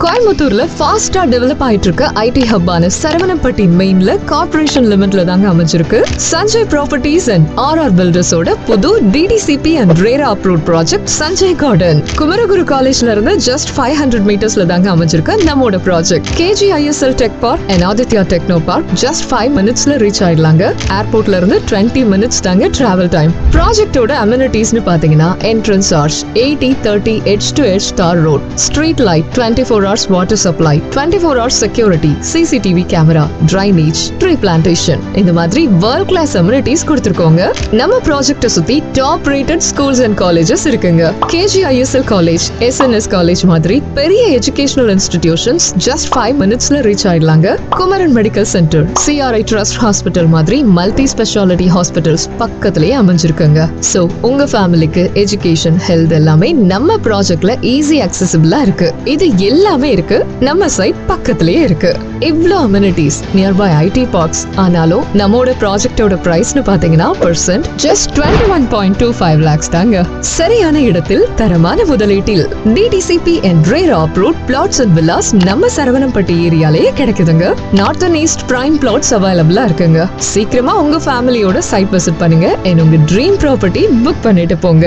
கோயம்புத்தூர்ல ஃபாஸ்டா டெவலப் ஆயிட்டு இருக்க ஐடி ஹப்பான சரவணம்பட்டி மெயின்ல கார்ப்பரேஷன் லிமிட்ல தாங்க அமைஞ்சிருக்கு சஞ்சய் ப்ராப்பர்ட்டிஸ் அண்ட் ஆர்ஆர் பில்டர்ஸோட புது DTCP and RERA approved project Sanjay garden. Kumaraguru காலேஜ்ல இருந்து ஜஸ்ட் 500 மீட்டர்ஸ்ல தாங்க அமைஞ்சிருக்கு நம்மோட ப்ராஜெக்ட். KGISL tech park and Aditya techno park just 5 மினிட்ஸ்ல ரீச் ஆயிடலாங்க. ஏர்போர்ட்ல இருந்து 20 மினிட்ஸ் தாங்க டிராவல் டைம். ப்ராஜெக்டோட அமெனிட்டிஸ்னு பாத்தீங்கன்னா entrance arch 80/30 edge to edge tar road, street light, 24 hours water supply, 24 hours security, CCTV camera, drainage, tree plantation இந்த மாதிரி world class amenities கொடுத்திருக்கோங்க. நம்ம ப்ராஜெக்ட்ட சுத்தி top rated schools and colleges இருக்குங்க. KGISL காலேஜ், SNS காலேஜ் மாதிரி பெரிய educational institutions just 5 மினிட்ஸ்ல reach ஆயிடலாங்க. Kumaran medical centre, CRI trust hospital மாதிரி மல்டி ஸ்பெஷாலிட்டி ஹாஸ்பிட்டல்ஸ் பக்கத்திலேயே அமைஞ்சிருக்குங்க. சோ உங்க ஃபேமிலிக்கு எஜுகேஷன், ஹெல்த் எல்லாமே நம்ம ப்ராஜெக்ட்ல ஈஸி அக்சசிபிளா இருக்கு. இது எல்லாமே இருக்கு, நம்ம சைட் பக்கத்திலேயே இருக்கு. இவ்ளோ அமெனிட்டிஸ், நியர்பை ஐடி பார்க்ஸ், ஆனாலும் நம்மோட ப்ராஜெக்டோட பிரைஸ்னு பாத்தீங்கன்னா % ஜஸ்ட் 21.25 lakhs தாங்க. சரியான இடத்தில் தரமான முதலீட்டில் DTCP and RERA approved flats and villas நம்ம சரவணம்பட்டி ஏரியாலேயே கிடைக்குதுங்க. North and east prime flats அவைலபிளா இருக்குங்க. சீக்கிரமா உங்க ஃபேமிலியோட சைட் விசிட் பண்ணுங்க and உங்க ட்ரீம் ப்ராப்பர்ட்டி புக் பண்ணிட்டு போங்க.